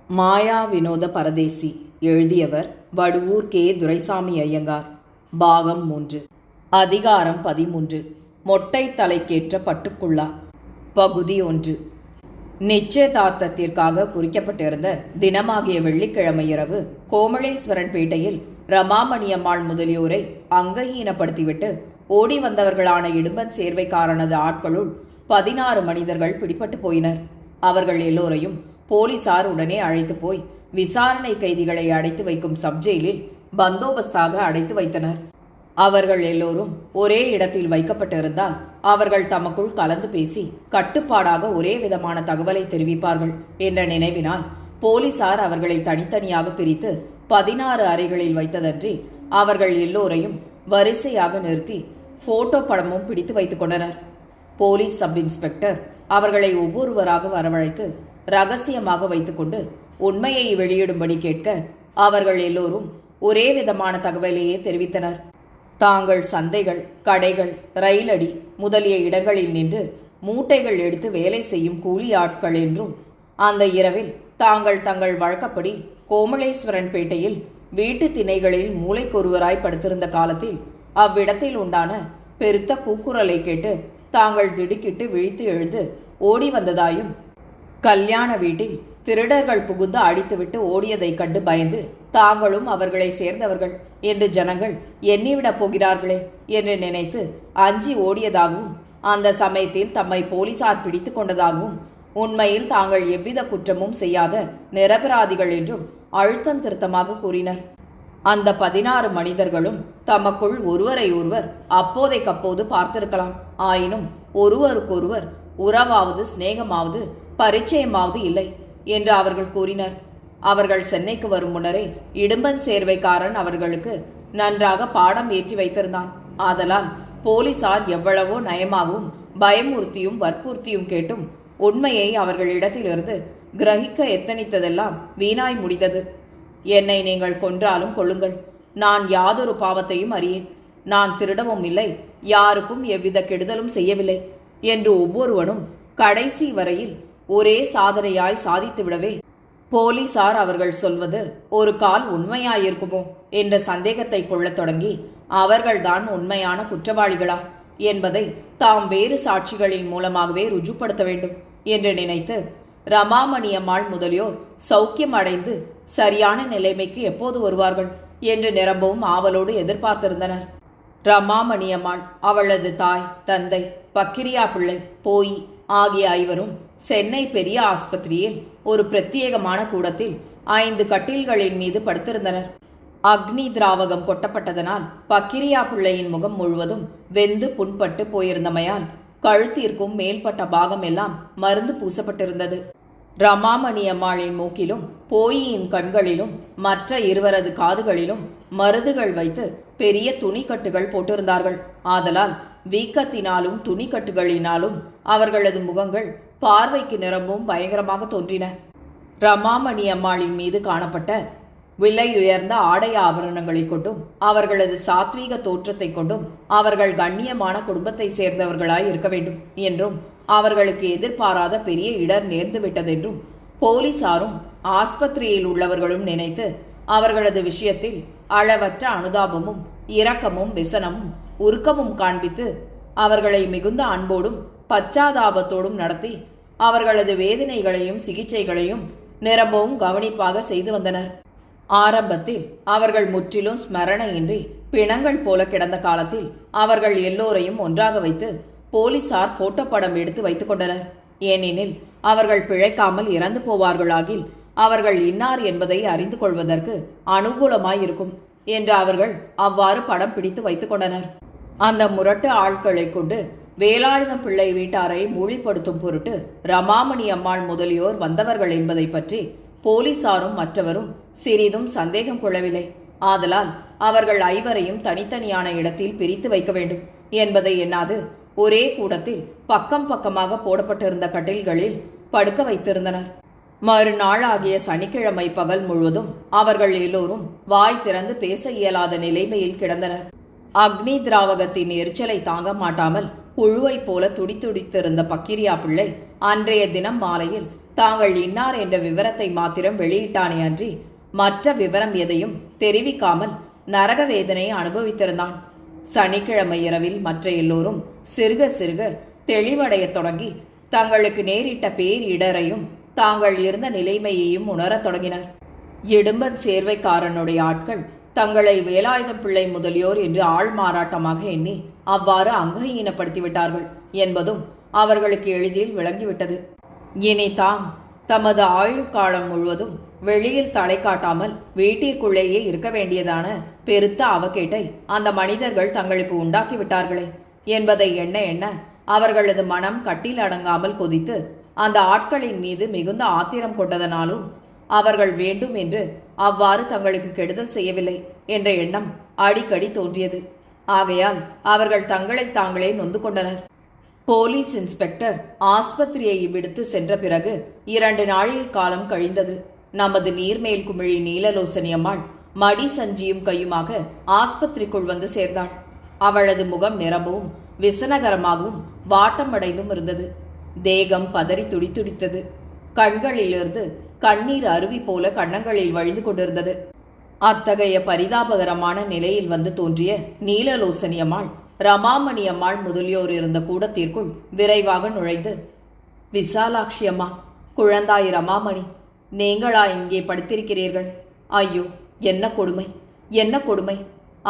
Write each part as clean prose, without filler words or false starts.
மாயா வினோத பரதேசி. எழுதியவர் வடுவூர் கே. துரைசாமி ஐயங்கார். பாகம் 3. அதிகாரம் 13. மொட்டை தலைக்கேற்ற பட்டுக்குள்ளா. பகுதி 1. நிச்சயதார்த்தத்திற்காக குறிக்கப்பட்டிருந்த தினமாகிய வெள்ளிக்கிழமை இரவு கோமளேஸ்வரன் பேட்டையில் ரமாமணியம்மாள் முதலியோரை அங்கஹீனப்படுத்திவிட்டு ஓடி வந்தவர்களான இடும்பன் சேர்வைக்காரனது ஆட்களுள் 16 மனிதர்கள் பிடிபட்டு போயினர். அவர்கள் எல்லோரையும் போலீசார் உடனே அழைத்து போய் விசாரணை கைதிகளை அடைத்து வைக்கும் சப்ஜெயிலில் பந்தோபஸ்தாக அடைத்து வைத்தனர். அவர்கள் எல்லோரும் ஒரே இடத்தில் வைக்கப்பட்டிருந்தால் அவர்கள் தமக்குள் கலந்து பேசி கட்டுப்பாடாக ஒரே விதமான தகவலை தெரிவிப்பார்கள் என்ற நினைவினால் போலீசார் அவர்களை தனித்தனியாக பிரித்து 16 அறைகளில் வைத்ததன்றி அவர்கள் எல்லோரையும் வரிசையாக நிறுத்தி போட்டோ படமும் பிடித்து வைத்துக் கொண்டனர். போலீஸ் சப் இன்ஸ்பெக்டர் அவர்களை ஒவ்வொருவராக வரவழைத்து ரகசியமாக வைத்துக்கொண்டு உண்மையை வெளியிடும்படி கேட்க அவர்கள் எல்லோரும் ஒரே விதமான தகவலையே தெரிவித்தனர். தாங்கள் சந்தைகள், கடைகள், ரயிலடி முதலிய இடங்களில் நின்று மூட்டைகள் எடுத்து வேலை செய்யும் கூலி ஆட்கள் என்றும், அந்த இரவில் தாங்கள் தங்கள் வழக்கப்படி கோமளேஸ்வரன் பேட்டையில் வீட்டு திணைகளில் மூளைக்கொருவராய் படுத்திருந்த காலத்தில் அவ்விடத்தில் உண்டான பெருத்த கூக்குரலை கேட்டு தாங்கள் திடுக்கிட்டு விழித்து எழுந்து ஓடி வந்ததாயும், கல்யாண வீட்டில் திருடர்கள் புகுந்து அடித்துவிட்டு ஓடியதைக் கண்டு பயந்து தாங்களும் அவர்களை சேர்ந்தவர்கள் என்று ஜனங்கள் எண்ணிவிடப் போகிறார்களே என்று நினைத்து அஞ்சி ஓடியதாகவும், அந்த சமயத்தில் தம்மை போலீசார் பிடித்து கொண்டதாகவும், உண்மையில் தாங்கள் எவ்வித குற்றமும் செய்யாத நிரபராதிகள் என்றும் அழுத்தம் திருத்தமாக கூறினர். அந்த 16 மனிதர்களும் தமக்குள் ஒருவரை ஒருவர் அப்போதைக்கப்போது பார்த்திருக்கலாம். ஆயினும் ஒருவருக்கொருவர் உறவாவது சிநேகமாவது பரிச்சயமாவது இல்லை என்று அவர்கள் கூறினர். அவர்கள் சென்னைக்கு வரும் முன்னரே இடும்பன் சேர்வைக்காரன் அவர்களுக்கு நன்றாக பாடம் ஏற்றி வைத்திருந்தான். ஆதலால் போலீசார் எவ்வளவோ நயமாகவும் பயமுறுத்தியும் வற்புறுத்தியும் கேட்டும் உண்மையை அவர்களிடத்திலிருந்து கிரகிக்க எத்தனித்ததெல்லாம் வீணாய் முடிந்தது. என்னை நீங்கள் கொன்றாலும் கொள்ளுங்கள், நான் யாதொரு பாவத்தையும் அறியேன், நான் திருடவும் இல்லை, யாருக்கும் எவ்வித கெடுதலும் செய்யவில்லை என்று ஒவ்வொருவனும் கடைசி வரையில் ஒரே சாதனையாய் சாதித்துவிடவே போலீசார் அவர்கள் சொல்வது ஒரு கால் உண்மையாயிருக்குமோ என்ற சந்தேகத்தை கொள்ளத் தொடங்கி அவர்கள்தான் உண்மையான குற்றவாளிகளா என்பதை தாம் வேறு சாட்சிகளின் மூலமாகவே ருஜுப்படுத்த வேண்டும் என்று நினைத்து ரமாமணியம்மாள் முதலியோர் சௌக்கியம் அடைந்து சரியான நிலைமைக்கு எப்போது வருவார்கள் என்று நிரம்பவும் ஆவலோடு எதிர்பார்த்திருந்தனர். ரமாமணியம்மாள், அவளது தாய், தந்தை, பக்கிரியா பிள்ளை, போய் ஆகிய ஐவரும் சென்னை பெரிய ஆஸ்பத்திரியில் ஒரு பிரத்யேகமான கூடத்தில் 5 கட்டில்களின் மீது படுத்திருந்தனர். அக்னி திராவகம் கொட்டப்பட்டதனால் பக்கிரியா பிள்ளையின் முகம் முழுவதும் வெந்து புண்பட்டு போயிருந்தமையால் கழுத்திற்கும் மேல்பட்ட பாகம் எல்லாம் மருந்து பூசப்பட்டிருந்தது. ரமாமணியம்மாளின் மூக்கிலும் போயின் கண்களிலும் மற்ற இருவரது காதுகளிலும் மருதுகள் வைத்து பெரிய துணிக்கட்டுகள் போட்டிருந்தார்கள். ஆதலால் வீக்கத்தினாலும் துணிக்கட்டுகளினாலும் அவர்களது முகங்கள் பார்வைக்கு நிரம்பவும் பயங்கரமாக தோன்றின. ரமாமணியம்மாளின் மீது காணப்பட்ட விலையுயர்ந்த ஆடை ஆபரணங்களை கொண்டும் அவர்களது சாத்வீக தோற்றத்தை கொண்டும் அவர்கள் கண்ணியமான குடும்பத்தை சேர்ந்தவர்களாய் இருக்க வேண்டும் என்றும், அவர்களுக்கு எதிர்பாராத பெரிய இடர் நேர்ந்து விட்டதென்றும் போலீசாரும் ஆஸ்பத்திரியில் உள்ளவர்களும் நினைத்து அவர்களது விஷயத்தில் அளவற்ற அனுதாபமும் இரக்கமும் விசனமும் உருக்கமும் காண்பித்து அவர்களை மிகுந்த அன்போடும் பச்சாதாபத்தோடும் நடத்தி அவர்களது வேதனைகளையும் சிகிச்சைகளையும் நிரம்பவும் கவனிப்பாக செய்து வந்தனர். ஆரம்பத்தில் அவர்கள் முற்றிலும் ஸ்மரணையின்றி பிணங்கள் போல கிடந்த காலத்தில் அவர்கள் எல்லோரையும் ஒன்றாக வைத்து போலீசார் போட்டோ படம் எடுத்து வைத்துக் கொண்டனர். ஏனெனில் அவர்கள் பிழைக்காமல் இறந்து போவார்களாகில் அவர்கள் இன்னார் என்பதை அறிந்து கொள்வதற்கு அனுகூலமாயிருக்கும் என்று அவர்கள் அவ்வாறு படம் பிடித்து வைத்துக் கொண்டனர். அந்த முரட்டு ஆட்களை கொண்டு வேலாயுதம் பிள்ளை வீட்டாரை மூழிப்படுத்தும் பொருட்டு ரமாமணியம்மாள் முதலியோர் வந்தவர்கள் என்பதை பற்றி போலீசாரும் மற்றவரும் சிறிதும் சந்தேகம் கொள்ளவில்லை. ஆதலால் அவர்கள் ஐவரையும் தனித்தனியான இடத்தில் பிரித்து வைக்க வேண்டும் என்பதை எண்ணாது ஒரே கூடத்தில் பக்கம் பக்கமாக போடப்பட்டிருந்த கட்டில்களில் படுக்க வைத்திருந்தனர். மறுநாள் ஆகிய சனிக்கிழமை பகல் முழுவதும் அவர்கள் எல்லோரும் வாய் திறந்து பேச இயலாத நிலைமையில் கிடந்தனர். அக்னி திராவகத்தின் எரிச்சலை தாங்க மாட்டாமல் புழுவை போல துடித்துடித்திருந்த பக்கிரியா பிள்ளை அன்றைய தினம் மாலையில் தாங்கள் இன்னார் என்ற விவரத்தை மாத்திரம் வெளியிட்டானே அன்றி மற்ற விவரம் எதையும் தெரிவிக்காமல் நரக வேதனை அனுபவித்திருந்தான். சனிக்கிழமை இரவில் மற்ற எல்லோரும் சிறுக சிறுக தெளிவடையத் தொடங்கி தங்களுக்கு நேரிட்ட பேரிடரையும் தாங்கள் இருந்த நிலைமையையும் உணரத் தொடங்கினர். இடும்பன் சேர்வைக்காரனுடைய ஆட்கள் தங்களை வேலாயுதம் பிள்ளை முதலியோர் என்று ஆள் மாறாட்டமாக எண்ணி அவ்வாறு அங்கஹீனப்படுத்திவிட்டார்கள் என்பதும் அவர்களுக்கு எளிதில் விளங்கிவிட்டது. இனி தாம் தமது ஆயுள் காலம் முழுவதும் வெளியில் தலை காட்டாமல் வீட்டிற்குள்ளேயே இருக்க வேண்டியதான பெருத்த அவகேட்டை அந்த மனிதர்கள் தங்களுக்கு உண்டாக்கிவிட்டார்களே என்பதை எண்ண எண்ண அவர்களது மனம் கட்டில் அடங்காமல் கொதித்து அந்த ஆட்களின் மீது மிகுந்த ஆத்திரம் கொண்டதனாலும் அவர்கள் வேண்டும் என்று அவ்வாறு தங்களுக்கு கெடுதல் செய்யவில்லை என்ற எண்ணம் அடிக்கடி தோன்றியது. ஆகையால் அவர்கள் தங்களை தாங்களே நொந்து கொண்டனர். போலீஸ் இன்ஸ்பெக்டர் ஆஸ்பத்திரியை விடுத்து சென்ற பிறகு 2 நாழிகை காலம் கழிந்தது. நமது நீர்மேல் குமிழி நீலலோசனி அம்மாள் மடி சஞ்சியும் கையுமாக ஆஸ்பத்திரிக்குள் வந்து சேர்ந்தாள். அவளது முகம் நிரம்பவும் விசனகரமாகவும் வாட்டமடைந்தும் இருந்தது. தேகம் பதறி துடித்துடித்தது. கண்களிலிருந்து கண்ணீர் அருவி போல கன்னங்களில் வழிந்து கொண்டிருந்தது. அத்தகைய பரிதாபகரமான நிலையில் வந்து தோன்றிய நீலலோசனி அம்மாள் ரமாமணி அம்மாள் முதலியோர் இருந்த கூடத்திற்குள் விரைவாக நுழைந்து, விசாலாட்சி அம்மா, குழந்தாய் ரமாமணி, நீங்களா இங்கே படுத்திருக்கிறீர்கள்? ஐயோ, என்ன கொடுமை, என்ன கொடுமை!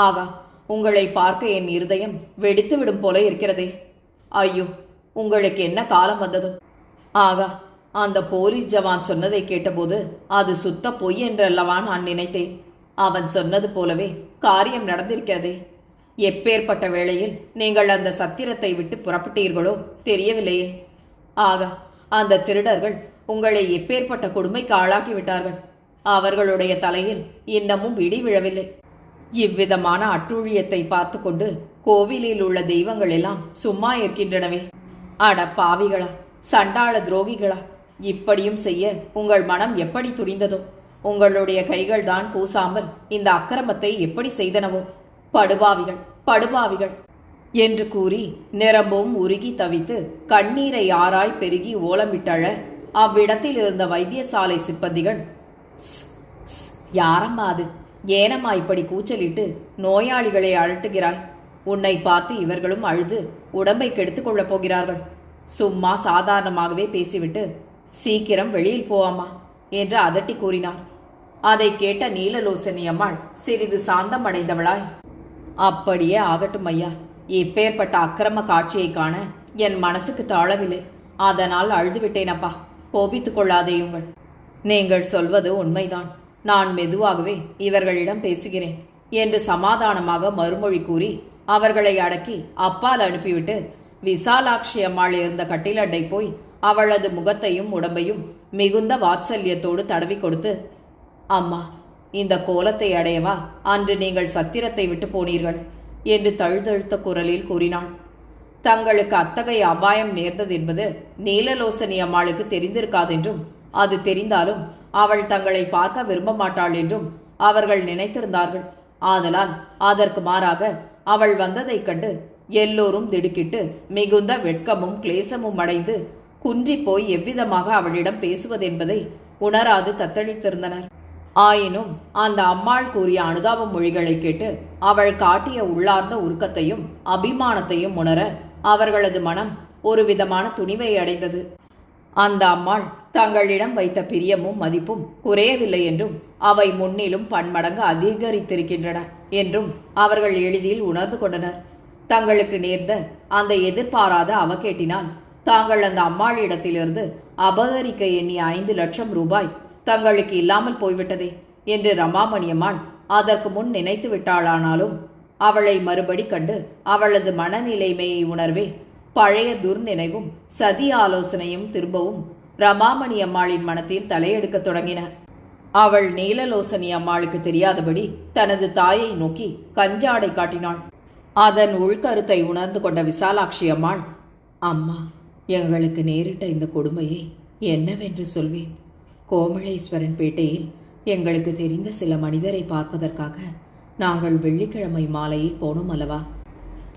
ஆகா, உங்களை பார்க்க என் இருதயம் வெடித்துவிடும் போல இருக்கிறதே. ஐயோ, உங்களுக்கு என்ன காலம் வந்ததோ? ஆகா, அந்த போலீஸ் ஜவான் சொன்னதை கேட்டபோது அது சுத்த பொய் என்றல்லவா நான் நினைத்தேன். அவன் சொன்னது போலவே காரியம் நடந்திருக்கிறதே. எப்பேற்பட்ட வேளையில் நீங்கள் அந்த சத்திரத்தை விட்டு புறப்பட்டீர்களோ தெரியவில்லையே. ஆகா, அந்த திருடர்கள் உங்களை எப்பேற்பட்ட கொடுமைக்கு ஆளாக்கி விட்டார்கள். அவர்களுடைய தலையில் இன்னமும் இடி விழவில்லை. இவ்விதமான அட்டூழியத்தை பார்த்து கொண்டு கோவிலில் உள்ள தெய்வங்கள் எல்லாம் சும்மா இருக்கின்றனவே. அட பாவிகளா, சண்டாள துரோகிகளா, இப்படியும் செய்ய உங்கள் மனம் எப்படி துணிந்ததோ? உங்களுடைய கைகள் தான் கூசாமல் இந்த அக்கிரமத்தை எப்படி செய்தனவோ? படுபாவிகள், படுபாவிகள் என்று கூறி நிரம்பவும் உருகி தவித்து கண்ணீரை ஆராய் பெருகி ஓலமிட்டழ அவ்விடத்தில் இருந்த வைத்தியசாலை சிப்பந்திகள், யாரம்மா அது? ஏனம்மா இப்படி கூச்சலிட்டு நோயாளிகளை அழட்டுகிறாய்? உன்னை பார்த்து இவர்களும் அழுது உடம்பை கெடுத்துக் கொள்ளப் போகிறார்கள். சும்மா சாதாரணமாகவே பேசிவிட்டு சீக்கிரம் வெளியில் போவாமா என்று அதட்டி கூறினார். அதை கேட்ட நீலலோசனி அம்மாள் சிறிது சாந்தம் அடைந்தவளாய், அப்படியே ஆகட்டும் ஐயா, இப்பேற்பட்ட அக்கிரம காட்சியை காண என் மனசுக்கு தாழவில்லை. அதனால் அழுதுவிட்டேனப்பா, கோபித்துக் கொள்ளாதேயுங்கள். நீங்கள் சொல்வது உண்மைதான். நான் மெதுவாகவே இவர்களிடம் பேசுகிறேன் என்று சமாதானமாக மறுமொழி கூறி அவர்களை அடக்கி அப்பால் அனுப்பிவிட்டு விசாலாட்சி அம்மாள் இருந்த கட்டிலண்டை போய் அவளது முகத்தையும் உடம்பையும் மிகுந்த வாத்சல்யத்தோடு தடவி கொடுத்து, அம்மா, இந்த கோலத்தை அடையவா அன்று நீங்கள் சத்திரத்தை விட்டு போனீர்கள் என்று தழுதழுத்த குரலில் கூறினாள். தங்களுக்கு அத்தகைய அபாயம் நேர்ந்தது என்பது நீலலோசனி அம்மாளுக்கு தெரிந்திருக்காதென்றும், அது தெரிந்தாலும் அவள் தங்களை பார்க்க விரும்ப மாட்டாள் என்றும் அவர்கள் நினைத்திருந்தார்கள். ஆதலால் அதற்கு மாறாக அவள் வந்ததைக் கண்டு எல்லோரும் திடுக்கிட்டு மிகுந்த வெட்கமும் கிளேசமும் அடைந்து குன்றிப்போய் எவ்விதமாக அவளிடம் பேசுவதென்பதை உணராது தத்தளித்திருந்தனர். ஆயினும் அந்த அம்மாள் கூறிய அனுதாப மொழிகளை கேட்டு அவள் காட்டிய உள்ளார்ந்த உருக்கத்தையும் அபிமானத்தையும் உணர அவர்களது மனம் ஒரு விதமான துணிவை அடைந்தது. அந்த அம்மாள் தங்களிடம் வைத்த பிரியமும் மதிப்பும் குறையவில்லை என்றும் அவை முன்னிலும் பன்மடங்கு அதிகரித்திருக்கின்றன என்றும் அவர்கள் எளிதில் உணர்ந்து கொண்டனர். தங்களுக்கு நேர்ந்த அந்த எதிர்பாராத அவகேட்டினால் தாங்கள் அந்த அம்மாளிடத்திலிருந்து அபகரிக்க எண்ணிய 5 லட்சம் ரூபாய் தங்களுக்கு இல்லாமல் போய்விட்டதே என்று ரமாமணியம்மாள் அதற்கு முன் நினைத்து விட்டாளானாலும் அவளை மறுபடி கண்டு அவளது மனநிலைமையை உணர்வே பழைய துர்நினைவும் சதி ஆலோசனையும் திரும்பவும் ரமாமணி அம்மாளின் மனத்தில் தலையெடுக்க தொடங்கின. அவள் நீலலோசனி அம்மாளுக்கு தெரியாதபடி தனது தாயை நோக்கி கஞ்சாடை காட்டினாள். அதன் உள்கருத்தை உணர்ந்து கொண்ட விசாலாட்சி அம்மாள், அம்மா, எங்களுக்கு நேரிட்ட இந்த கொடுமையை என்னவென்று சொல்வேன்? கோமளேஸ்வரன் பேட்டையில் எங்களுக்கு தெரிந்த சில மனிதரை பார்ப்பதற்காக நாங்கள் வெள்ளிக்கிழமை மாலையில் போனோம் அல்லவா?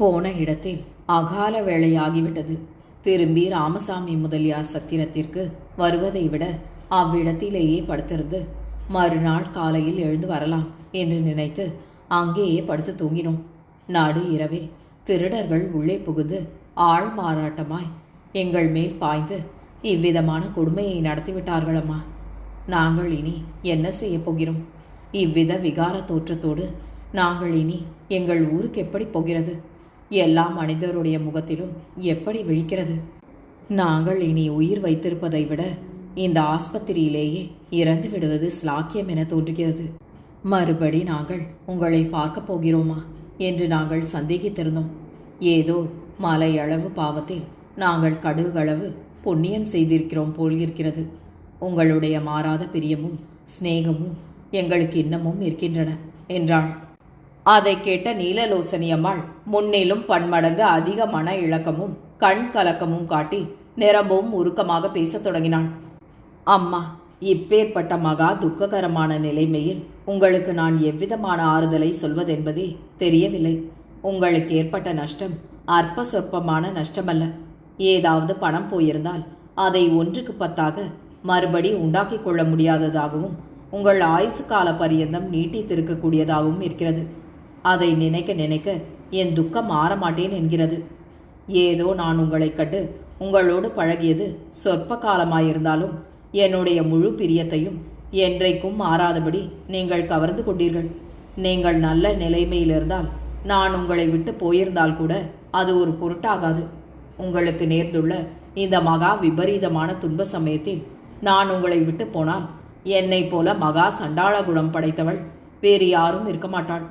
போன இடத்தில் அகால வேளையாகிவிட்டது. திரும்பி ராமசாமி முதலியார் சத்திரத்திற்கு வருவதை விட அவ்விடத்திலேயே படுத்திருந்து மறுநாள் காலையில் எழுந்து வரலாம் என்று நினைத்து அங்கேயே படுத்து தூங்கினோம். நடு இரவில் திருடர்கள் உள்ளே புகுந்து ஆள் மாறாட்டமாய் எங்கள் மேல் பாய்ந்து இவ்விதமான கொடுமையை நடத்திவிட்டார்களம்மா. நாங்கள் இனி என்ன செய்ய போகிறோம்? இவ்வித விகார தோற்றத்தோடு நாங்கள் இனி எங்கள் ஊருக்கு எப்படி போகிறது? எல்லா மனிதருடைய முகத்திலும் எப்படி விழிக்கிறது? நாங்கள் இனி உயிர் வைத்திருப்பதை விட இந்த ஆஸ்பத்திரியிலேயே இறந்து விடுவது ஸ்லாக்கியம் என தோன்றுகிறது. மறுபடி நாங்கள் உங்களை பார்க்க போகிறோமா என்று நாங்கள் சந்தேகித்திருந்தோம். ஏதோ மலையளவு பாவத்தில் நாங்கள் கடுகளவு புண்ணியம் செய்திருக்கிறோம் போல் இருக்கிறது. உங்களுடைய மாறாத பிரியமும் சிநேகமும் எங்களுக்கு இன்னமும் இருக்கின்றன என்றாள். அதை கேட்ட நீலலோசனி அம்மாள் முன்னிலும் பன்மடங்கு அதிக மன இழக்கமும் கண் கலக்கமும் காட்டி நிரம்பவும் உருக்கமாக பேசத் தொடங்கினாள். அம்மா, இப்பேற்பட்ட மகா துக்ககரமான நிலைமையில் உங்களுக்கு நான் எவ்விதமான ஆறுதலை சொல்வதென்பதே தெரியவில்லை. உங்களுக்கு ஏற்பட்ட நஷ்டம் அற்ப சொற்பமான நஷ்டமல்ல. ஏதாவது பணம் போயிருந்தால் அதை 1க்கு 10 மறுபடி உண்டாக்கி கொள்ள முடியாததாகவும் உங்கள் ஆயுசு கால பரியந்தம் நீட்டித்திருக்கக்கூடியதாகவும் இருக்கிறது. அதை நினைக்க நினைக்க என் துக்கம் மாறமாட்டேன் என்கிறது. ஏதோ நான் உங்களை கண்டு உங்களோடு பழகியது சொற்ப காலமாயிருந்தாலும் என்னுடைய முழு பிரியத்தையும் என்றைக்கும் மாறாதபடி நீங்கள் கவர்ந்து கொண்டீர்கள். நீங்கள் நல்ல நிலைமையில் இருந்தால் நான் உங்களை விட்டு போயிருந்தால் கூட அது ஒரு பொருட்டாகாது. உங்களுக்கு நேர்ந்துள்ள இந்த மகா விபரீதமான துன்ப சமயத்தில் நான் உங்களை விட்டு போனால் என்னை போல மகா சண்டாள குணம் படைத்தவள் வேறு யாரும் இருக்க மாட்டாள்.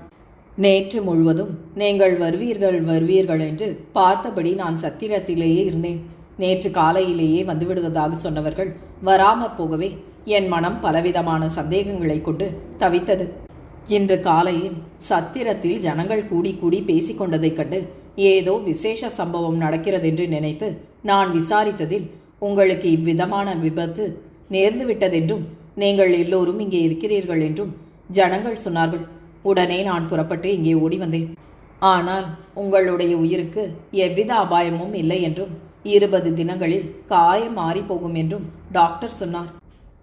நேற்று முழுவதும் நீங்கள் வருவீர்கள் என்று பார்த்தபடி நான் சத்திரத்திலேயே இருந்தேன். நேற்று காலையிலேயே வந்துவிடுவதாக சொன்னவர்கள் வராமற் போகவே என் மனம் பலவிதமான சந்தேகங்களை கொண்டு தவித்தது. இன்று காலையில் சத்திரத்தில் ஜனங்கள் கூடி கூடி பேசிக்கொண்டதைக் கண்டு ஏதோ விசேஷ சம்பவம் நடக்கிறதென்று நினைத்து நான் விசாரித்ததில் உங்களுக்கு இவ்விதமான விபத்து நேர்ந்துவிட்டதென்றும் நீங்கள் எல்லோரும் இங்கே இருக்கிறீர்கள் என்றும் ஜனங்கள் சொன்னார்கள். உடனே நான் புறப்பட்டு இங்கே ஓடி வந்தேன். ஆனால் உங்களுடைய உயிருக்கு எவ்வித அபாயமும் இல்லை என்றும் 20 தினங்களில் காயம் மாறிப்போகும் என்றும் டாக்டர் சொன்னார்.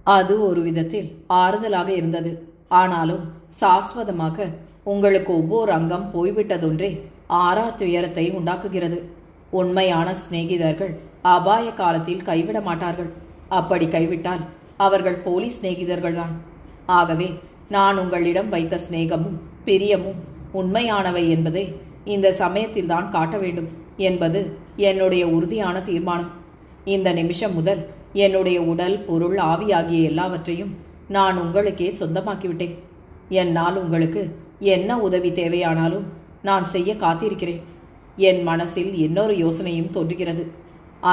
அது ஒரு விதத்தில் ஆறுதலாக இருந்தது. ஆனாலும் சாஸ்வதமாக உங்களுக்கு ஒவ்வொரு அங்கம் போய்விட்டதொன்றே ஆறா துயரத்தை உண்டாக்குகிறது. உண்மையான சிநேகிதர்கள் அபாய காலத்தில் கைவிட மாட்டார்கள். அப்படி கைவிட்டால் அவர்கள் போலி சிநேகிதர்கள்தான். ஆகவே நான் உங்களிடம் வைத்த சிநேகமும் பிரியமும் உண்மையானவை என்பதை இந்த சமயத்தில்தான் காட்ட வேண்டும் என்பது என்னுடைய உறுதியான தீர்மானம். இந்த நிமிஷம் முதல் என்னுடைய உடல் பொருள் ஆவியாகிய எல்லாவற்றையும் நான் உங்களுக்கே சொந்தமாக்கிவிட்டேன். என்னால் உங்களுக்கு என்ன உதவி தேவையானாலும் நான் செய்ய காத்திருக்கிறேன். என் மனசில் இன்னொரு யோசனையும் தோன்றுகிறது.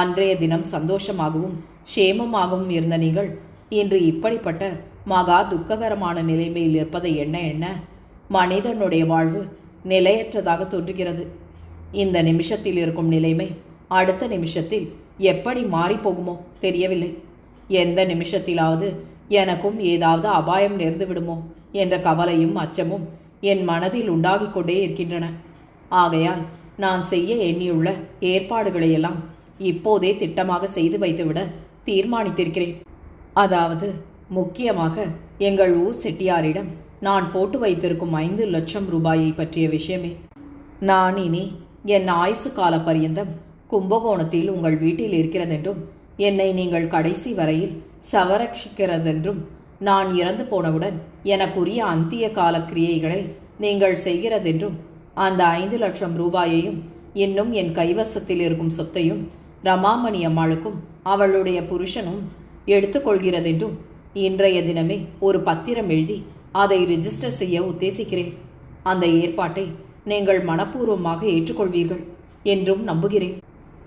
அன்றைய தினம் சந்தோஷமாகவும் க்ஷேமமாகவும் இருந்த நீங்கள் இன்று இப்படிப்பட்ட மகா துக்ககரமான நிலைமையில் இருப்பதை எண்ண மனிதனுடைய வாழ்வு நிலையற்றதாக தோன்றுகிறது. இந்த நிமிஷத்தில் இருக்கும் நிலைமை அடுத்த நிமிஷத்தில் எப்படி மாறிப்போகுமோ தெரியவில்லை. எந்த நிமிஷத்திலாவது எனக்கும் ஏதாவது அபாயம் நேர்ந்து விடுமோ என்ற கவலையும் அச்சமும் என் மனதில் உண்டாகிக் கொண்டே இருக்கின்றன. ஆகையால் நான் செய்ய எண்ணியுள்ள ஏற்பாடுகளையெல்லாம் இப்போதே திட்டமாக செய்து வைத்துவிட தீர்மானித்திருக்கிறேன். அதாவது முக்கியமாக எங்கள் ஊர் செட்டியாரிடம் நான் போட்டு வைத்திருக்கும் 5 லட்சம் ரூபாயை பற்றிய விஷயமே. நான் இனி என் ஆயுசு கால பரியந்தம் கும்பகோணத்தில் உங்கள் வீட்டில் இருக்கிறதென்றும் என்னை நீங்கள் கடைசி வரையில் சவரட்சிக்கிறதென்றும் நான் இறந்து போனவுடன் எனக்குரிய அந்திய கால கிரியைகளை நீங்கள் செய்கிறதென்றும் அந்த 5 லட்சம் ரூபாயையும் இன்னும் என் கைவசத்தில் இருக்கும் சொத்தையும் ரமாமணி அம்மாளுக்கும் அவளுடைய புருஷனும் எடுத்துக்கொள்கிறதென்றும் இன்றைய தினமே ஒரு பத்திரம் எழுதி அதை ரிஜிஸ்டர் செய்ய உத்தேசிக்கிறேன். அந்த ஏற்பாட்டை நீங்கள் மனப்பூர்வமாக ஏற்றுக்கொள்வீர்கள் என்றும் நம்புகிறேன்.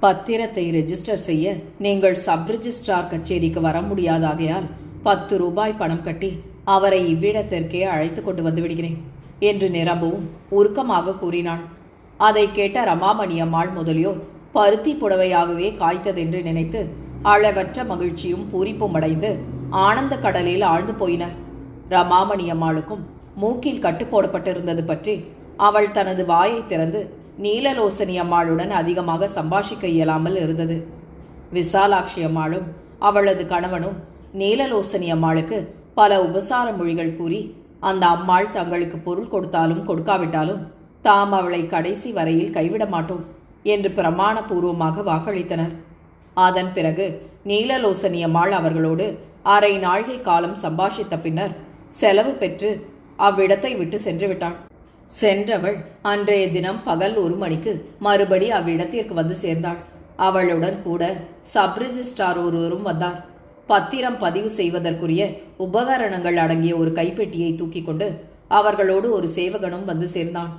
பத்திரத்தை ரெஜிஸ்டர் செய்ய நீங்கள் சப் ரிஜிஸ்ட்ரார் கச்சேரிக்கு வர முடியாதாகையால் 10 ரூபாய் பணம் கட்டி அவரை இவ்விடத்திற்கே அழைத்து கொண்டு வந்து விடுகிறேன் என்று நிரம்பவும் உருக்கமாக கூறினாள். அதை கேட்ட ரமாமணி அம்மாள் முதலியோர் பருத்தி புடவையாகவே காய்த்ததென்று நினைத்து அளவற்ற மகிழ்ச்சியும் பூரிப்பும் அடைந்து ஆனந்த கடலில் ஆழ்ந்து போயினர். ரமாமணி அம்மாளுக்கும் மூக்கில் கட்டு போடப்பட்டிருந்தது பற்றி அவள் தனது வாயை திறந்து நீலலோசனி அம்மாளுடன் அதிகமாக சம்பாஷிக்க இயலாமல் இருந்தது. விசாலாட்சி அம்மாளும் அவளது கணவனும் நீலலோசனி அம்மாளுக்கு பல உபசார மொழிகள் கூறி அந்த அம்மாள் தங்களுக்கு பொருள் கொடுத்தாலும் கொடுக்காவிட்டாலும் தாம் அவளை கடைசி வரையில் கைவிட மாட்டோம் என்று பிரமாணபூர்வமாக வாக்களித்தனர். அதன் பிறகு நீலலோசனி அம்மாள் அவர்களோடு அரை நாழிகை காலம் சம்பாஷித்த பின்னர் செலவு பெற்று அவ்விடத்தை விட்டு சென்று விட்டாள். சென்றவள் அன்றைய தினம் பகல் 1 மணிக்கு மறுபடி அவ்விடத்திற்கு வந்து சேர்ந்தாள். அவளுடன் கூட சப் ரிஜிஸ்ட்ரார் ஒருவரும் வந்தார். பத்திரம் பதிவு செய்வதற்குரிய உபகரணங்கள் அடங்கிய ஒரு கைப்பெட்டியை தூக்கி கொண்டு அவர்களோடு ஒரு சேவகனும் வந்து சேர்ந்தான்.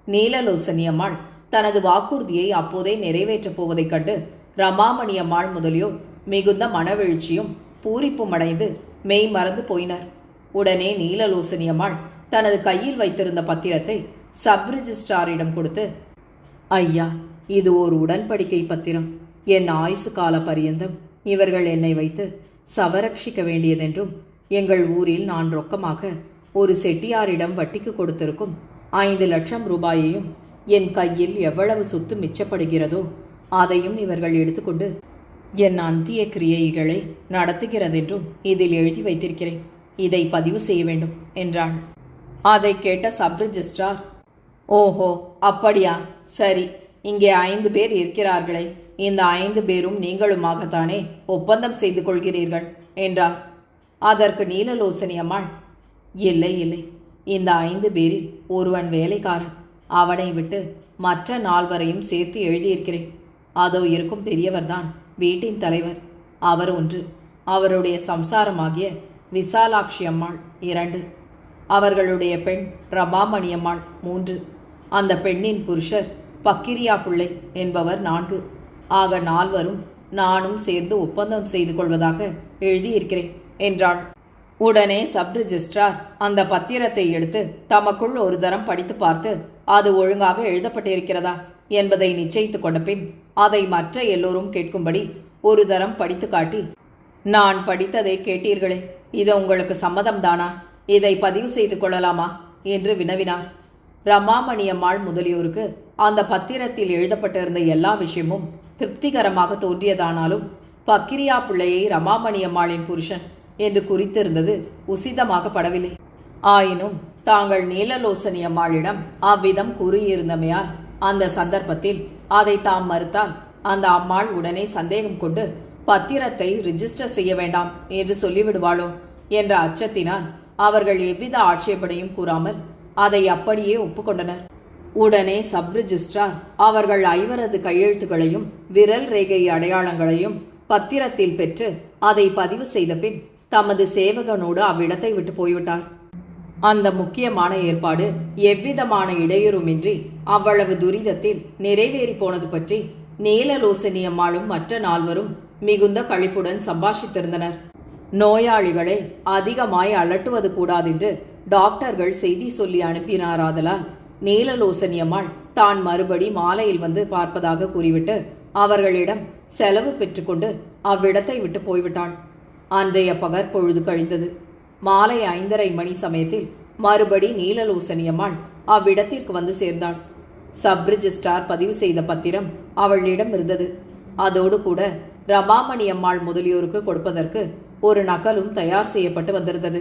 நீலலோசனி அம்மாள் தனது வாக்குறுதியை அப்போதே நிறைவேற்றப் போவதைக் கண்டு ரமாமணி அம்மாள் முதலியோர் மிகுந்த மனவெழுச்சியும் பூரிப்பும் அடைந்து மெய் மறந்து போயினர். உடனே நீலலோசனி அம்மாள் தனது கையில் வைத்திருந்த பத்திரத்தை சப் ரிஜிஸ்ட்ராரிடம் கொடுத்து, ஐயா, இது ஒரு உடன்படிக்கை பத்திரம். என் ஆயுசு கால பரியந்தம் இவர்கள் என்னை வைத்து சவரட்சிக்க வேண்டியதென்றும் எங்கள் ஊரில் நான் ரொக்கமாக ஒரு செட்டியாரிடம் வட்டிக்கு கொடுத்திருக்கும் 5 லட்சம் ரூபாயையும் என் கையில் எவ்வளவு சொத்து மிச்சப்படுகிறதோ அதையும் இவர்கள் எடுத்துக்கொண்டு என் அந்திய கிரியைகளை நடத்துகிறதென்றும் இதில் எழுதி வைத்திருக்கிறேன். இதை பதிவு செய்ய வேண்டும் என்றாள். அதை கேட்ட சப் ரிஜிஸ்ட்ரார், ஓஹோ, அப்படியா, சரி, இங்கே 5 பேர் இருக்கிறார்களே, இந்த 5 பேரும் நீங்களுமாகத்தானே ஒப்பந்தம் செய்து கொள்கிறீர்கள் என்றார். அதற்கு நீலலோசனி அம்மாள், இல்லை இல்லை, இந்த 5 பேரில் ஒருவன் வேலைக்காரன், அவனை விட்டு மற்ற 4வரையும் சேர்த்து எழுதியிருக்கிறேன். அதோ இருக்கும் பெரியவர்தான் வீட்டின் தலைவர், அவர் 1, அவருடைய சம்சாரமாகிய விசாலாட்சி அம்மாள் 2, அவர்களுடைய பெண் ரமாமணி அம்மாள் 3, அந்த பெண்ணின் புருஷர் பக்கிரியா பிள்ளை என்பவர் 4, ஆக 4வரும் நானும் சேர்ந்து ஒப்பந்தம் செய்து கொள்வதாக எழுதியிருக்கிறேன் என்றாள். உடனே சப் ரிஜிஸ்ட்ரார் அந்த பத்திரத்தை எடுத்து தமக்குள் ஒரு தரம் படித்து பார்த்து அது ஒழுங்காக எழுதப்பட்டிருக்கிறதா என்பதை நிச்சயித்து கொண்ட பின் அதை மற்ற எல்லோரும் கேட்கும்படி ஒரு தரம் படித்து காட்டி, நான் படித்ததை கேட்டீர்களே, இது உங்களுக்கு சம்மதம்தானா? இதை பதிவு செய்து கொள்ளலாமா என்று வினவினார். ரமாமணி அம்மாள் முதலியோருக்கு அந்த பத்திரத்தில் எழுதப்பட்டிருந்த எல்லா விஷயமும் திருப்திகரமாக தோன்றியதானாலும் பக்கிரியா பிள்ளையை ரமாமணி அம்மாளின் புருஷன் என்று குறித்திருந்தது உசிதமாக படவில்லை. ஆயினும் தாங்கள் நீலலோசனி அம்மாளிடம் அவ்விதம் கூறியிருந்தமையால் அந்த சந்தர்ப்பத்தில் அதை தாம் மறுத்தால் அந்த அம்மாள் உடனே சந்தேகம் கொண்டு பத்திரத்தை ரிஜிஸ்டர் செய்ய வேண்டாம் என்று சொல்லிவிடுவாளோ என்ற அச்சத்தினால் அவர்கள் எவ்வித ஆட்சேபனையும் கூறாமல் அதை அப்படியே ஒப்புக்கொண்டனர். உடனே சப் ரிஜிஸ்ட்ரார் அவர்கள் 5வரது கையெழுத்துக்களையும் விரல் ரேகை அடையாளங்களையும் பத்திரத்தில் பெற்று அதை பதிவு செய்த பின் தமது சேவகனோடு அவ்விடத்தை விட்டு போய்விட்டார். அந்த முக்கியமான ஏற்பாடு எவ்விதமான இடையூறுமின்றி அவ்வளவு துரிதத்தில் நிறைவேறி போனது பற்றி நீலலோசனி அம்மாளும் மற்ற 4வரும் மிகுந்த களிப்புடன் சம்பாஷித்திருந்தனர். நோயாளிகளை அதிகமாய் அலட்டுவது கூடாதென்று டாக்டர்கள் செய்தி சொல்லி அனுப்பினாராதலால் நீலலோசனி அம்மாள் தான் மறுபடி மாலையில் வந்து பார்ப்பதாக கூறிவிட்டு அவர்களிடம் செலவு பெற்றுக்கொண்டு அவ்விடத்தை விட்டு போய்விட்டாள். அன்றைய பகற்பொழுது கழிந்தது. மாலை 5:30 மணி சமயத்தில் மறுபடி நீலலோசனி அம்மாள் அவ்விடத்திற்கு வந்து சேர்ந்தாள். சப் ரிஜிஸ்ட்ரார் பதிவு செய்த பத்திரம் அவளிடம் இருந்தது. அதோடு கூட ரமாமணி அம்மாள் முதலியோருக்கு கொடுப்பதற்கு ஒரு நகலும் தயார் செய்யப்பட்டு வந்திருந்தது.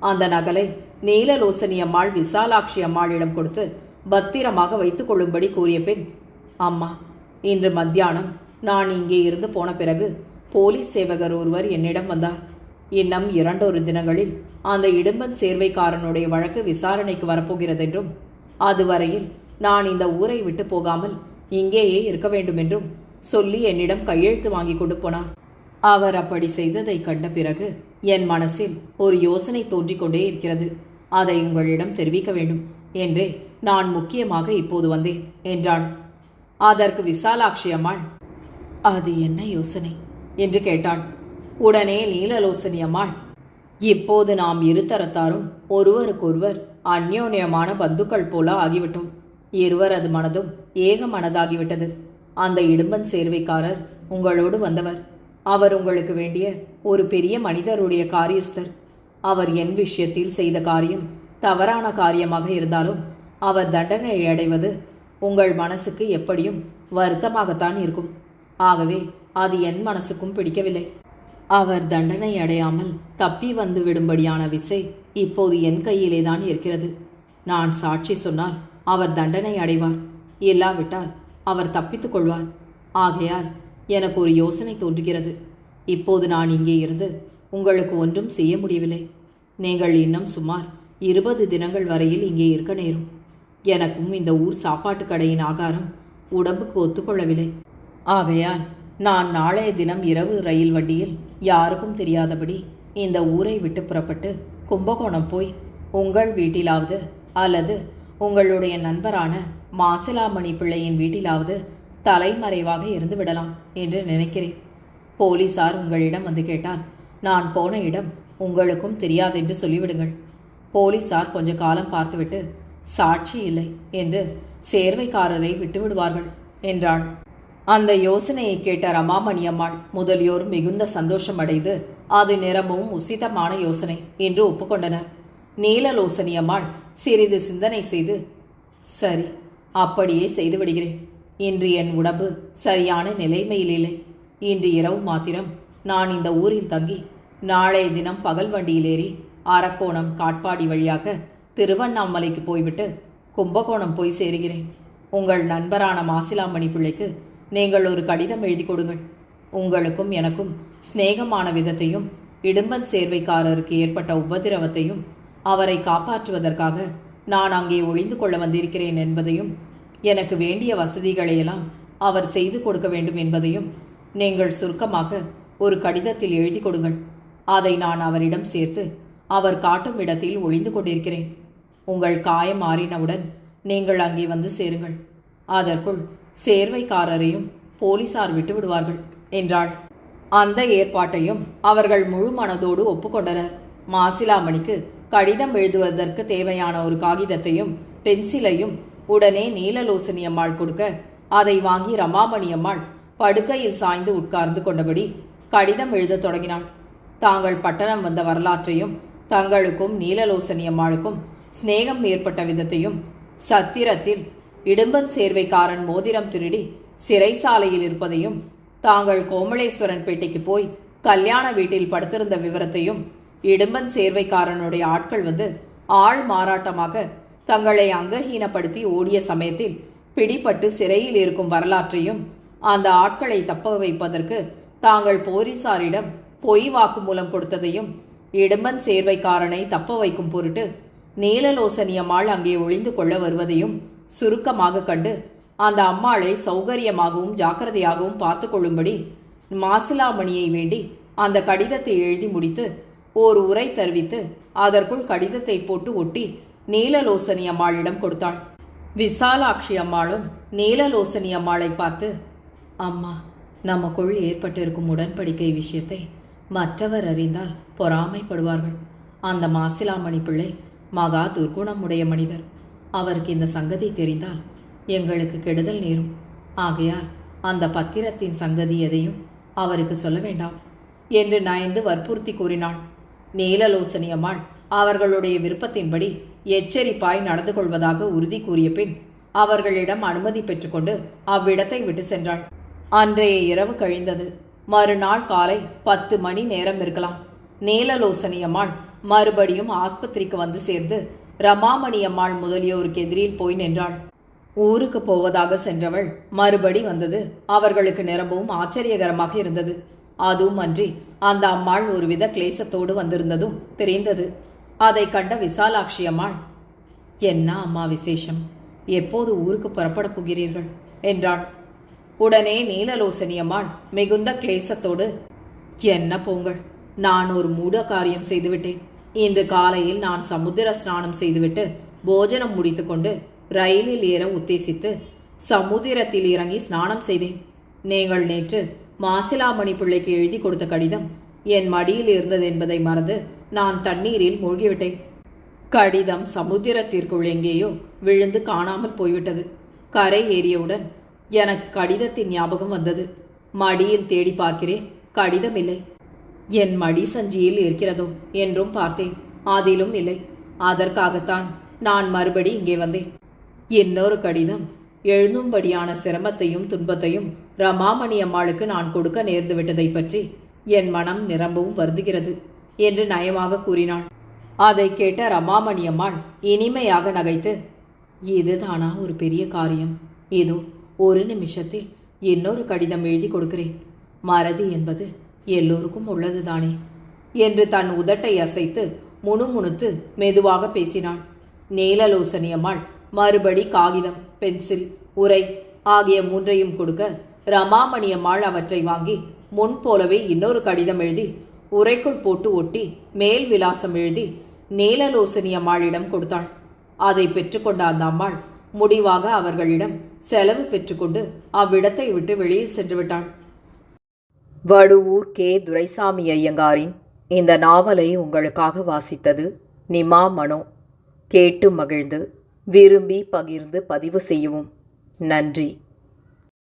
அந்த நகலை நீலலோசனி அம்மாள் விசாலாட்சி அம்மாளிடம் கொடுத்து பத்திரமாக வைத்துக் கொள்ளும்படி கூறிய பின், அம்மா, இன்று மத்தியானம் நான் இங்கே இருந்து போன பிறகு போலீஸ் சேவகர் ஒருவர் என்னிடம் வந்தார். இன்னும் 2 தினங்களில் அந்த இடும்பன் சேர்வைக்காரனுடைய வழக்கு விசாரணைக்கு வரப்போகிறதென்றும் அதுவரையில் நான் இந்த ஊரை விட்டு போகாமல் இங்கேயே இருக்க வேண்டுமென்றும் சொல்லி என்னிடம் கையெழுத்து வாங்கி கொண்டு போனார். அவர் அப்படி செய்ததை கண்ட பிறகு என் மனசில் ஒரு யோசனை தோன்றிக் கொண்டே இருக்கிறது. அதை உங்களிடம் தெரிவிக்க வேண்டும் என்றே நான் முக்கியமாக இப்போது வந்தேன் என்றாள். அதற்கு விசாலாட்சி அம்மாள், அது என்ன யோசனை என்று கேட்டாள். உடனே நீலலோசனி அம்மாள், இப்போது நாம் இருதரத்தாரும் ஒருவருக்கொருவர் அந்யோன்யமான பந்துக்கள் போல ஆகிவிட்டோம். இருவரது மனதும் ஏக மனதாகிவிட்டது. அந்த இடும்பன் சேர்வைக்காரர் உங்களோடு வந்தவர். அவர் உங்களுக்கு வேண்டிய ஒரு பெரிய மனிதருடைய காரியஸ்தர். அவர் என் விஷயத்தில் செய்த காரியம் தவறான காரியமாக இருந்தாலும் அவர் தண்டனை அடைவது உங்கள் மனசுக்கு எப்படியும் வருத்தமாகத்தான் இருக்கும். ஆகவே அது என் மனசுக்கும் பிடிக்கவில்லை. அவர் தண்டனை அடையாமல் தப்பி வந்து விடும்படியான விசை இப்போது என் கையிலேதான் இருக்கிறது. நான் சாட்சி சொன்னால் அவர் தண்டனை அடைவார், இல்லாவிட்டால் அவர் தப்பித்துக் கொள்வார். ஆகையால் எனக்கு ஒரு யோசனை தோன்றுகிறது. இப்போது நான் இங்கே இருந்து உங்களுக்கு ஒன்றும் செய்ய முடியவில்லை. நீங்கள் இன்னும் சுமார் 20 தினங்கள் வரையில் இங்கே இருக்க நேரும். எனக்கும் இந்த ஊர் சாப்பாட்டு கடையின் ஆகாரம் உடம்புக்கு ஒத்துக்கொள்ளவில்லை. ஆகையால் நான் நாளைய தினம் இரவு ரயில் வண்டியில் யாருக்கும் தெரியாதபடி இந்த ஊரை விட்டு புறப்பட்டு கும்பகோணம் போய் உங்கள் வீட்டிலாவது அல்லது உங்களுடைய நண்பரான மாசிலாமணி பிள்ளையின் வீட்டிலாவது தலைமறைவாக இருந்து விடலாம் என்று நினைக்கிறேன். போலீசார் உங்களிடம் வந்து கேட்டால் நான் போன இடம் உங்களுக்கும் தெரியாதென்று சொல்லிவிடுங்கள். போலீசார் கொஞ்ச காலம் பார்த்துவிட்டு சாட்சி இல்லை என்று சேர்வைக்காரரை விட்டுவிடுவார்கள் என்றாள். அந்த யோசனையை கேட்ட ரமாமணியம்மாள் முதலியோர் மிகுந்த சந்தோஷம் அடைந்து அது நிரம்பவும் உசிதமான யோசனை என்று ஒப்புக்கொண்டனர். நீலலோசனியம்மாள் சிறிது சிந்தனை செய்து, சரி, அப்படியே செய்து விடுகிறேன். இன்று என் உடம்பு சரியான நிலைமையில் இல்லை. இன்று இரவு மாத்திரம் நான் இந்த ஊரில் தங்கி நாளைய தினம் பகல் வண்டியில் ஏறி அரக்கோணம் காட்பாடி வழியாக திருவண்ணாமலைக்கு போய்விட்டு கும்பகோணம் போய் சேருகிறேன். உங்கள் நண்பரான மாசிலாமணி பிள்ளைக்கு நீங்கள் ஒரு கடிதம் எழுதி கொடுங்கள். உங்களுக்கும் எனக்கும் சிநேகமான விதத்தையும் இடும்பன் சேர்வைக்காரருக்கு ஏற்பட்ட உபதிரவத்தையும் அவரை காப்பாற்றுவதற்காக நான் அங்கே ஒளிந்து கொள்ள வந்திருக்கிறேன் என்பதையும் எனக்கு வேண்டிய வசதிகளையெல்லாம் அவர் செய்து கொடுக்க வேண்டும் என்பதையும் நீங்கள் சுருக்கமாக ஒரு கடிதத்தில் எழுதி கொடுங்கள். அதை நான் அவரிடம் சேர்த்து அவர் காட்டும் இடத்தில் ஒளிந்து கொண்டிருக்கிறேன். உங்கள் காயம் மாறினவுடன் நீங்கள் அங்கே வந்து சேருங்கள். அதற்குள் சேர்வைக்காரரையும் போலீசார் விட்டுவிடுவார்கள் என்றாள். அந்த ஏற்பாட்டையும் அவர்கள் முழு மனதோடு ஒப்புக்கொண்டனர். மாசிலாமணிக்கு கடிதம் எழுதுவதற்கு தேவையான ஒரு காகிதத்தையும் பென்சிலையும் உடனே நீலலோசனியம்மாள் கொடுக்க அதை வாங்கி ரமாமணியம்மாள் படுக்கையில் சாய்ந்து உட்கார்ந்து கொண்டபடி கடிதம் எழுதத் தொடங்கினாள். தாங்கள் பட்டணம் வந்த வரலாற்றையும் தங்களுக்கும் நீலலோசனியம்மாளுக்கும் சிநேகம் ஏற்பட்ட விதத்தையும் சத்திரத்தில் இடும்பன் சேர்வைக்காரன் மோதிரம் திருடி சிறைசாலையில் இருப்பதையும் தாங்கள் கோமளேஸ்வரன் பேட்டைக்கு போய் கல்யாண வீட்டில் படுத்திருந்த விவரத்தையும் இடும்பன் சேர்வைக்காரனுடைய ஆட்கள் வந்து ஆள் மாறாட்டமாக தங்களை அங்கஹீனப்படுத்தி ஓடிய சமயத்தில் பிடிபட்டு சிறையில் இருக்கும் வரலாற்றையும் அந்த ஆட்களை தப்ப வைப்பதற்கு தாங்கள் போலீசாரிடம் பொய் வாக்குமூலம் கொடுத்ததையும் இடும்பன் சேர்வைக்காரனை தப்ப வைக்கும் பொருட்டு நீலலோசனியம்மாள் அங்கே ஒளிந்து கொள்ள வருவதையும் சுருக்கமாக கண்டு அந்த அம்மாளை சௌகரியமாகவும் ஜாக்கிரதையாகவும் பார்த்து கொள்ளும்படி மாசிலாமணியை வேண்டி அந்த கடிதத்தை எழுதி முடித்து ஓர் உரை தெரிவித்து அதற்குள் கடிதத்தை போட்டு ஒட்டி நீலலோசனி அம்மாளிடம் கொடுத்தாள். விசாலாட்சி அம்மாளும் நீலலோசனி அம்மாளை பார்த்து, அம்மா, நமக்குள் ஏற்பட்டிருக்கும் உடன்படிக்கை விஷயத்தை மற்றவர் அறிந்தால் பொறாமைப்படுவார்கள். அந்த மாசிலாமணி பிள்ளை மகா துர்குணம் உடைய மனிதர். அவருக்கு இந்த சங்கதி தெரிந்தால் எங்களுக்கு கெடுதல் நேரும். ஆகையால் அந்த பத்திரத்தின் சங்கதி எதையும் அவருக்கு சொல்ல வேண்டாம் என்று நயந்து வற்புறுத்தி கூறினாள். நீலலோசனி அம்மாள் அவர்களுடைய விருப்பத்தின்படி எச்சரிப்பாய் நடந்து கொள்வதாக உறுதி கூறிய பின் அவர்களிடம் அனுமதி பெற்றுக்கொண்டு அவ்விடத்தை விட்டு சென்றாள். அன்றைய இரவு கழிந்தது. மறுநாள் காலை 10 மணி நேரம் இருக்கலாம். நீலலோசனி அம்மாள் மறுபடியும் ஆஸ்பத்திரிக்கு வந்து சேர்ந்து ரமாமணி அம்மாள் முதலியோருக்கு எதிரில் போய் நின்றாள். ஊருக்கு போவதாக சென்றவள் மறுபடி வந்தது அவர்களுக்கு நிரம்பவும் ஆச்சரியகரமாக இருந்தது. அதுவும் அன்றி அந்த அம்மாள் ஒருவித கிளேசத்தோடு வந்திருந்ததும் தெரிந்தது. அதை கண்ட விசாலாட்சி அம்மாள், என்ன அம்மா விசேஷம், எப்போது ஊருக்கு புறப்பட போகிறீர்கள் என்றாள். உடனே நீலலோசனி அம்மாள் மிகுந்த கிளேசத்தோடு, என்ன போங்கள், நான் ஒரு மூட காரியம் செய்துவிட்டேன். இன்று காலையில் நான் சமுத்திர ஸ்நானம் செய்துவிட்டு போஜனம் முடித்துக்கொண்டு ரயிலில் ஏற உத்தேசித்து சமுத்திரத்தில் இறங்கி ஸ்நானம் செய்தேன். நீங்கள் நேற்று மாசிலாமணி பிள்ளைக்கு எழுதி கொடுத்த கடிதம் என் மடியில் இருந்தது என்பதை மறந்து நான் தண்ணீரில் மூழ்கிவிட்டேன். கடிதம் சமுத்திரத்திற்குள் எங்கேயோ விழுந்து காணாமல் போய்விட்டது. கரை ஏறியவுடன் எனக்கு கடிதத்தின் ஞாபகம் வந்தது. மடியில் தேடி பார்க்கிறேன், கடிதம் இல்லை. என் மடி சஞ்சியில் இருக்கிறதோ என்றும் பார்த்தேன், அதிலும் இல்லை. அதற்காகத்தான் நான் மறுபடி இங்கே வந்தேன். இன்னொரு கடிதம் எழுதும்படியான சிரமத்தையும் துன்பத்தையும் ரமாமணி அம்மாளுக்கு நான் கொடுக்க நேர்ந்து விட்டதை பற்றி என் மனம் நிரம்பவும் வருந்துகிறது என்று நயமாக கூறினாள். அதை கேட்ட ரமாமணி அம்மாள் இனிமையாக நகைத்து, இதுதானா ஒரு பெரிய காரியம்? இதோ ஒரு நிமிஷத்தில் இன்னொரு கடிதம் எழுதி கொடுக்கிறேன். மறதி என்பது எல்லோருக்கும் உள்ளதுதானே என்று தன் உதட்டை அசைத்து முணுமுணுத்து மெதுவாக பேசினாள். நீலலோசனி அம்மாள் மறுபடி காகிதம், பென்சில், உரை ஆகிய மூன்றையும் கொடுக்க ரமாமணி அம்மாள் அவற்றை வாங்கி முன் போலவே இன்னொரு கடிதம் எழுதி உரைக்குள் போட்டு ஒட்டி மேல் விலாசம் எழுதி நீலலோசனி அம்மாளிடம் கொடுத்தாள். அதை பெற்றுக்கொண்ட அந்த அம்மாள் முடிவாக அவர்களிடம் செலவு பெற்றுக்கொண்டு அவ்விடத்தை விட்டு வெளியே சென்று விட்டாள். வடுவூர் கே. துரைசாமி ஐயங்காரின் இந்த நாவலை உங்களுக்காக வாசித்தது நிமா மனோ. கேட்டு மகிழ்ந்து விரும்பி பகிர்ந்து பதிவு செய்யவும். நன்றி.